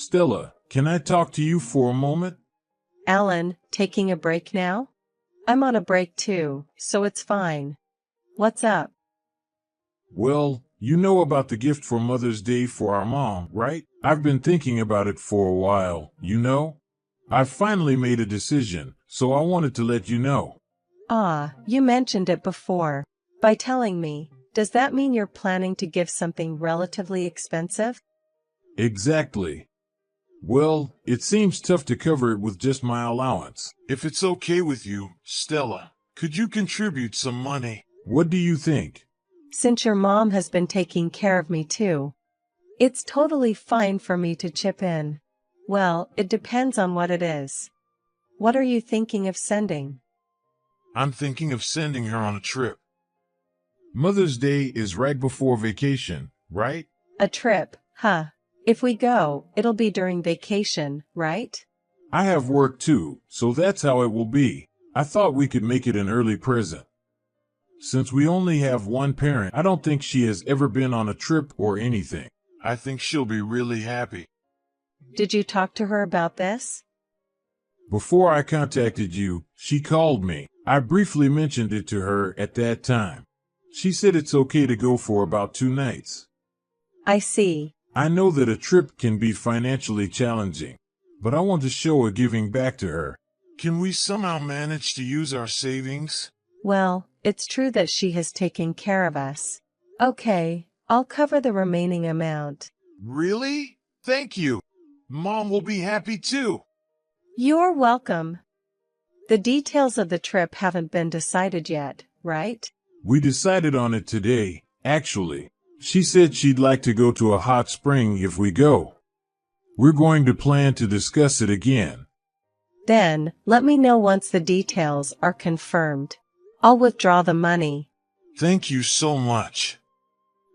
Stella, can I talk to you for a moment? Alan, taking a break now? I'm on a break too, so it's fine. What's up? Well, you know about the gift for Mother's Day for our mom, right? I've been thinking about it for a while, you know? I've finally made a decision, so I wanted to let you know. Ah, you mentioned it before. By telling me, does that mean you're planning to give something relatively expensive? Exactly. Well, it seems tough to cover it with just my allowance. If it's okay with you, Stella, could you contribute some money? What do you think? Since your mom has been taking care of me too, it's totally fine for me to chip in. Well, it depends on what it is. What are you thinking of sending? I'm thinking of sending her on a trip. Mother's Day is right before vacation, right? A trip, huh? If we go, it'll be during vacation, right? I have work too, so that's how it will be. I thought we could make it an early present. Since we only have one parent, I don't think she has ever been on a trip or anything. I think she'll be really happy. Did you talk to her about this? Before I contacted you, she called me. I briefly mentioned it to her at that time. She said it's okay to go for about 2 nights. I see. I know that a trip can be financially challenging, but I want to show a giving back to her. Can we somehow manage to use our savings? Well, it's true that she has taken care of us. Okay, I'll cover the remaining amount. Really? Thank you. Mom will be happy too. You're welcome. The details of the trip haven't been decided yet, right? We decided on it today, actually. She said she'd like to go to a hot spring if we go. We're going to plan to discuss it again. Then, let me know once the details are confirmed. I'll withdraw the money. Thank you so much.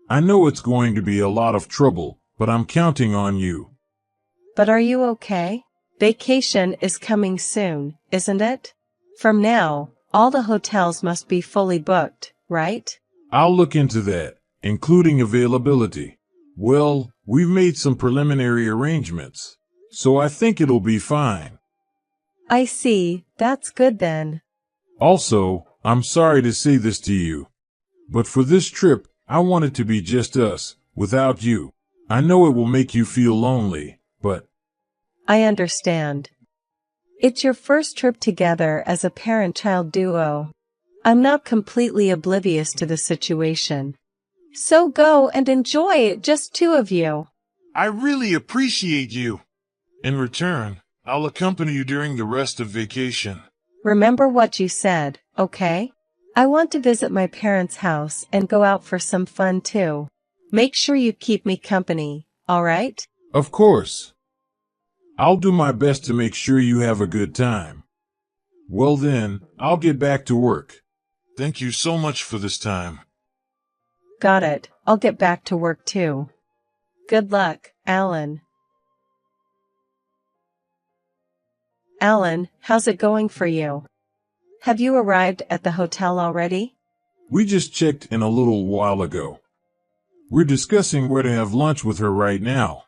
I know it's going to be a lot of trouble, but I'm counting on you. But are you okay? Vacation is coming soon, isn't it? From now, all the hotels must be fully booked, right? I'll look into that, including availability. Well, we've made some preliminary arrangements, so I think it'll be fine. I see, that's good then. Also, I'm sorry to say this to you, but for this trip, I want it to be just us, without you. I know it will make you feel lonely, but I understand. It's your first trip together as a parent-child duo. I'm not completely oblivious to the situation. So go and enjoy it, just two of you. I really appreciate you. In return, I'll accompany you during the rest of vacation. Remember what you said, okay? I want to visit my parents' house and go out for some fun too. Make sure you keep me company, alright? Of course. I'll do my best to make sure you have a good time. Well then, I'll get back to work. Thank you so much for this time. Got it, I'll get back to work too. Good luck, Alan. Alan, how's it going for you? Have you arrived at the hotel already? We just checked in a little while ago. We're discussing where to have lunch with her right now.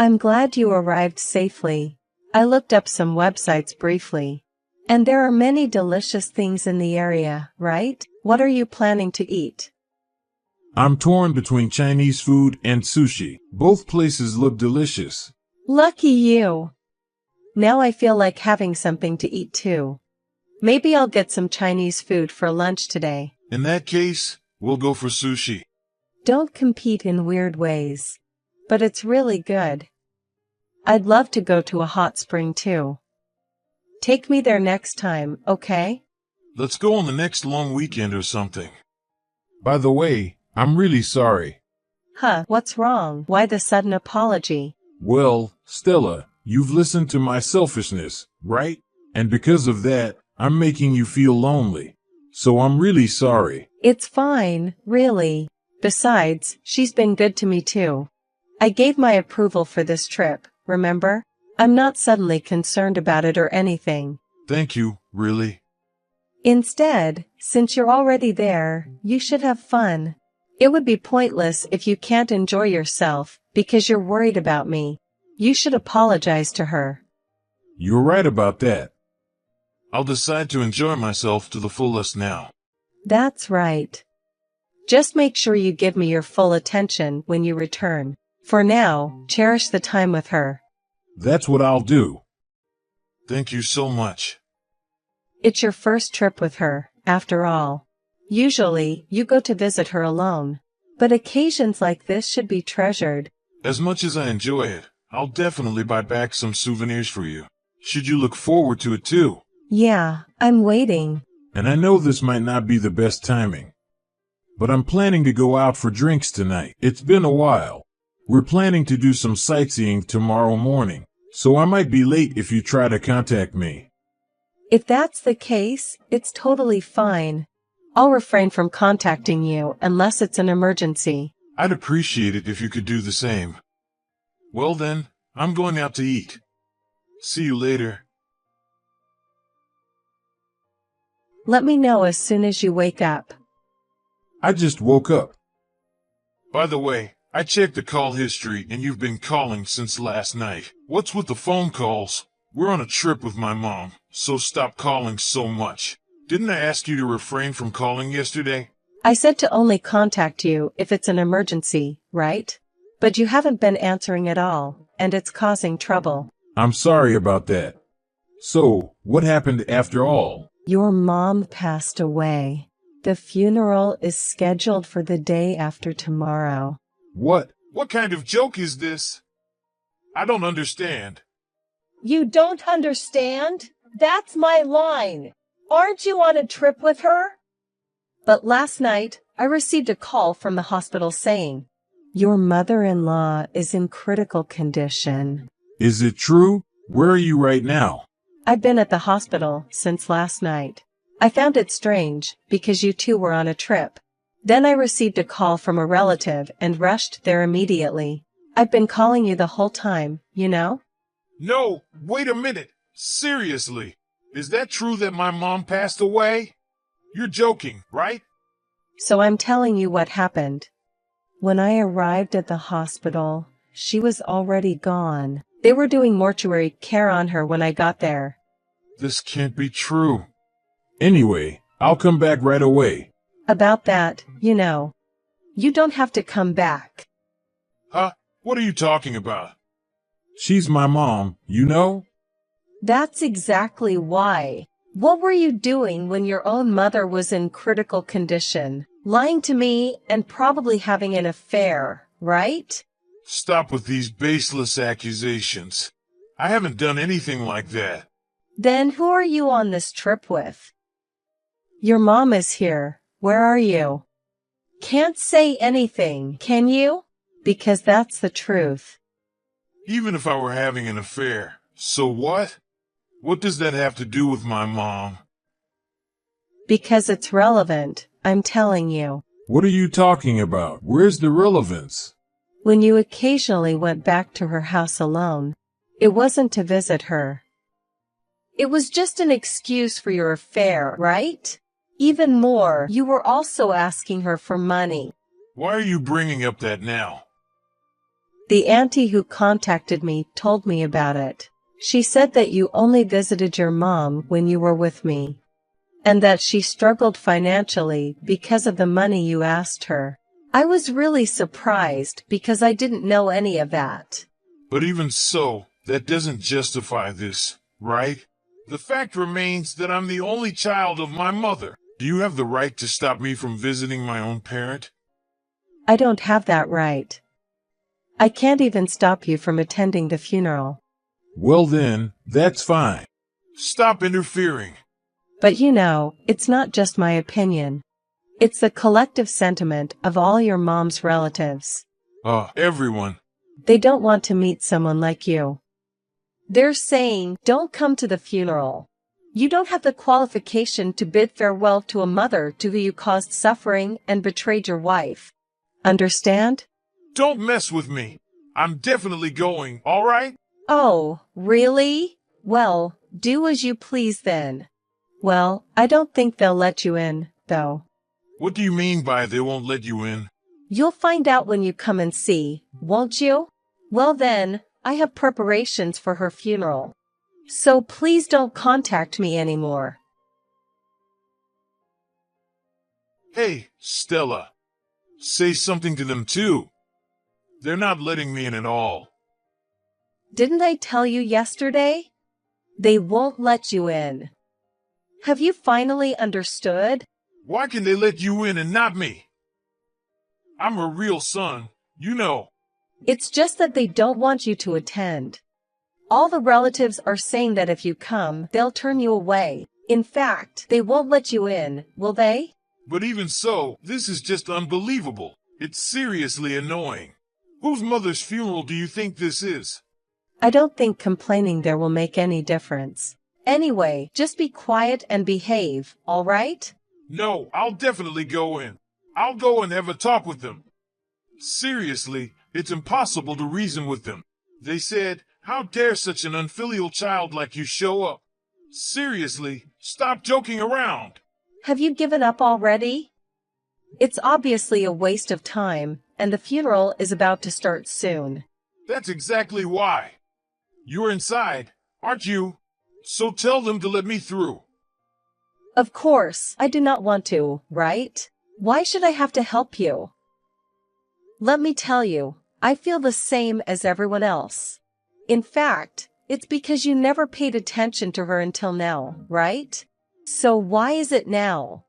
I'm glad you arrived safely. I looked up some websites briefly. And there are many delicious things in the area, right? What are you planning to eat? I'm torn between Chinese food and sushi. Both places look delicious. Lucky you! Now I feel like having something to eat too. Maybe I'll get some Chinese food for lunch today. In that case, we'll go for sushi. Don't compete in weird ways. But it's really good. I'd love to go to a hot spring too. Take me there next time, okay? Let's go on the next long weekend or something. By the way, I'm really sorry. Huh, what's wrong? Why the sudden apology? Well, Stella, you've listened to my selfishness, right? And because of that, I'm making you feel lonely. So I'm really sorry. It's fine, really. Besides, she's been good to me too. I gave my approval for this trip, remember? I'm not suddenly concerned about it or anything. Thank you, really. Instead, since you're already there, you should have fun. It would be pointless if you can't enjoy yourself, because you're worried about me. You should apologize to her. You're right about that. I'll decide to enjoy myself to the fullest now. That's right. Just make sure you give me your full attention when you return. For now, cherish the time with her. That's what I'll do. Thank you so much. It's your first trip with her, after all. Usually, you go to visit her alone. But occasions like this should be treasured. As much as I enjoy it, I'll definitely buy back some souvenirs for you. Should you look forward to it too? Yeah, I'm waiting. And I know this might not be the best timing, but I'm planning to go out for drinks tonight. It's been a while. We're planning to do some sightseeing tomorrow morning, so I might be late if you try to contact me. If that's the case, it's totally fine. I'll refrain from contacting you unless it's an emergency. I'd appreciate it if you could do the same. Well then, I'm going out to eat. See you later. Let me know as soon as you wake up. I just woke up. By the way, I checked the call history and you've been calling since last night. What's with the phone calls? We're on a trip with my mom, so stop calling so much. Didn't I ask you to refrain from calling yesterday? I said to only contact you if it's an emergency, right? But you haven't been answering at all, and it's causing trouble. I'm sorry about that. So, what happened after all? Your mom passed away. The funeral is scheduled for the day after tomorrow. What? What kind of joke is this? I don't understand. You don't understand? That's my line. Aren't you on a trip with her? But last night, I received a call from the hospital saying, your mother-in-law is in critical condition. Is it true? Where are you right now? I've been at the hospital since last night. I found it strange because you two were on a trip. Then I received a call from a relative and rushed there immediately. I've been calling you the whole time, you know? No, wait a minute. Seriously, is that true that my mom passed away? You're joking, right? So I'm telling you what happened. When I arrived at the hospital, she was already gone. They were doing mortuary care on her when I got there. This can't be true. Anyway, I'll come back right away. About that, you know. You don't have to come back. Huh? What are you talking about? She's my mom, you know? That's exactly why. What were you doing when your own mother was in critical condition? Lying to me and probably having an affair, right? Stop with these baseless accusations. I haven't done anything like that. Then who are you on this trip with? Your mom is here. Where are you? Can't say anything, can you? Because that's the truth. Even if I were having an affair, so what? What does that have to do with my mom? Because it's relevant, I'm telling you. What are you talking about? Where's the relevance? When you occasionally went back to her house alone, it wasn't to visit her. It was just an excuse for your affair, right? Even more, you were also asking her for money. Why are you bringing up that now? The auntie who contacted me told me about it. She said that you only visited your mom when you were with me, and that she struggled financially because of the money you asked her. I was really surprised because I didn't know any of that. But even so, that doesn't justify this, right? The fact remains that I'm the only child of my mother. Do you have the right to stop me from visiting my own parent? I don't have that right. I can't even stop you from attending the funeral. Well then, that's fine. Stop interfering. But you know, it's not just my opinion. It's the collective sentiment of all your mom's relatives. Everyone. They don't want to meet someone like you. They're saying, don't come to the funeral. You don't have the qualification to bid farewell to a mother to whom you caused suffering and betrayed your wife. Understand? Don't mess with me. I'm definitely going, all right? Oh, really? Well, do as you please then. Well, I don't think they'll let you in, though. What do you mean by they won't let you in? You'll find out when you come and see, won't you? Well then, I have preparations for her funeral. So please don't contact me anymore. Hey, Stella. Say something to them too. They're not letting me in at all. Didn't I tell you yesterday? They won't let you in. Have you finally understood? Why can they let you in and not me? I'm her real son, you know. It's just that they don't want you to attend. All the relatives are saying that if you come, they'll turn you away. In fact, they won't let you in, will they? But even so, this is just unbelievable. It's seriously annoying. Whose mother's funeral do you think this is? I don't think complaining there will make any difference. Anyway, just be quiet and behave, all right? No, I'll definitely go in. I'll go and have a talk with them. Seriously, it's impossible to reason with them. They said, "How dare such an unfilial child like you show up?" Seriously, stop joking around. Have you given up already? It's obviously a waste of time, and the funeral is about to start soon. That's exactly why. You're inside, aren't you? So tell them to let me through. Of course, I do not want to, right? Why should I have to help you? Let me tell you, I feel the same as everyone else. In fact, it's because you never paid attention to her until now, right? So why is it now?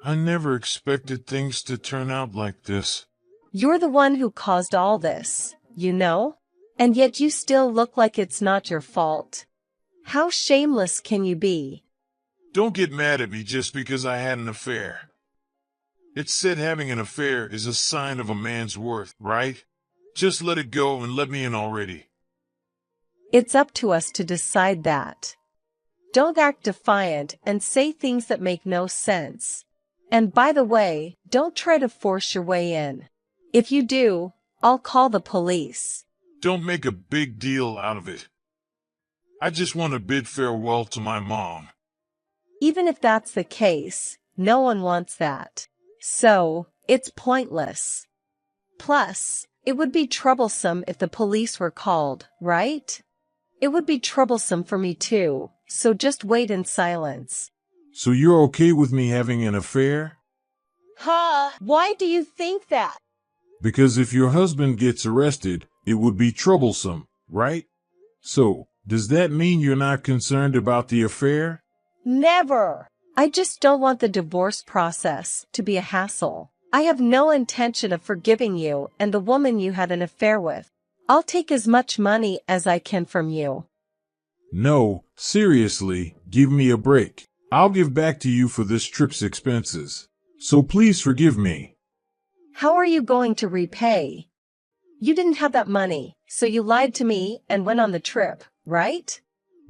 I never expected things to turn out like this. You're the one who caused all this, you know? And yet you still look like it's not your fault. How shameless can you be? Don't get mad at me just because I had an affair. It's said having an affair is a sign of a man's worth, right? Just let it go and let me in already. It's up to us to decide that. Don't act defiant and say things that make no sense. And by the way, don't try to force your way in. If you do, I'll call the police. Don't make a big deal out of it. I just want to bid farewell to my mom. Even if that's the case, no one wants that. So, it's pointless. Plus, it would be troublesome if the police were called, right? It would be troublesome for me too, so just wait in silence. So you're okay with me having an affair? Huh? Why do you think that? Because if your husband gets arrested, it would be troublesome, right? So, does that mean you're not concerned about the affair? Never! I just don't want the divorce process to be a hassle. I have no intention of forgiving you and the woman you had an affair with. I'll take as much money as I can from you. No, seriously, give me a break. I'll give back to you for this trip's expenses. So please forgive me. How are you going to repay? You didn't have that money, so you lied to me and went on the trip, right?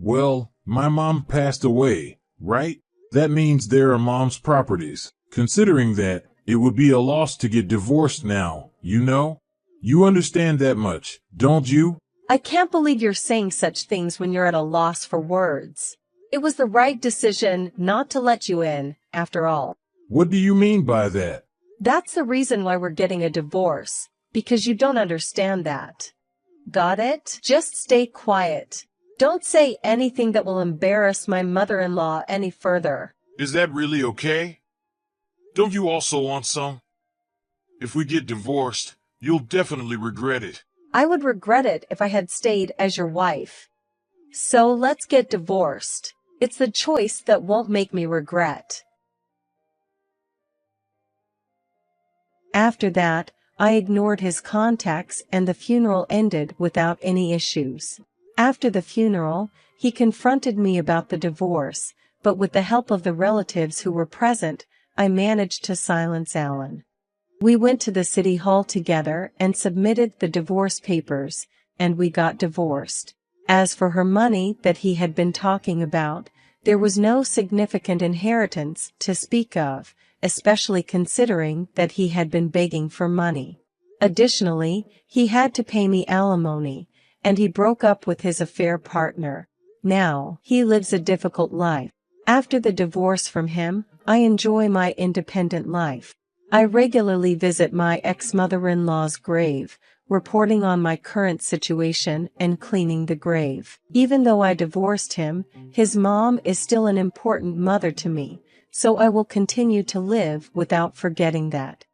Well, my mom passed away, right? That means there are mom's properties. Considering that, it would be a loss to get divorced now, you know? You understand that much, don't you? I can't believe you're saying such things when you're at a loss for words. It was the right decision not to let you in, after all. What do you mean by that? That's the reason why we're getting a divorce, because you don't understand that. Got it? Just stay quiet. Don't say anything that will embarrass my mother-in-law any further. Is that really okay? Don't you also want some? If we get divorced, you'll definitely regret it. I would regret it if I had stayed as your wife. So let's get divorced. It's the choice that won't make me regret. After that, I ignored his contacts and the funeral ended without any issues. After the funeral, he confronted me about the divorce, but with the help of the relatives who were present, I managed to silence Alan. We went to the city hall together and submitted the divorce papers, and we got divorced. As for her money that he had been talking about, there was no significant inheritance to speak of, especially considering that he had been begging for money. Additionally, he had to pay me alimony, and he broke up with his affair partner. Now, he lives a difficult life. After the divorce from him, I enjoy my independent life. I regularly visit my ex-mother-in-law's grave, reporting on my current situation and cleaning the grave. Even though I divorced him, his mom is still an important mother to me, so I will continue to live without forgetting that.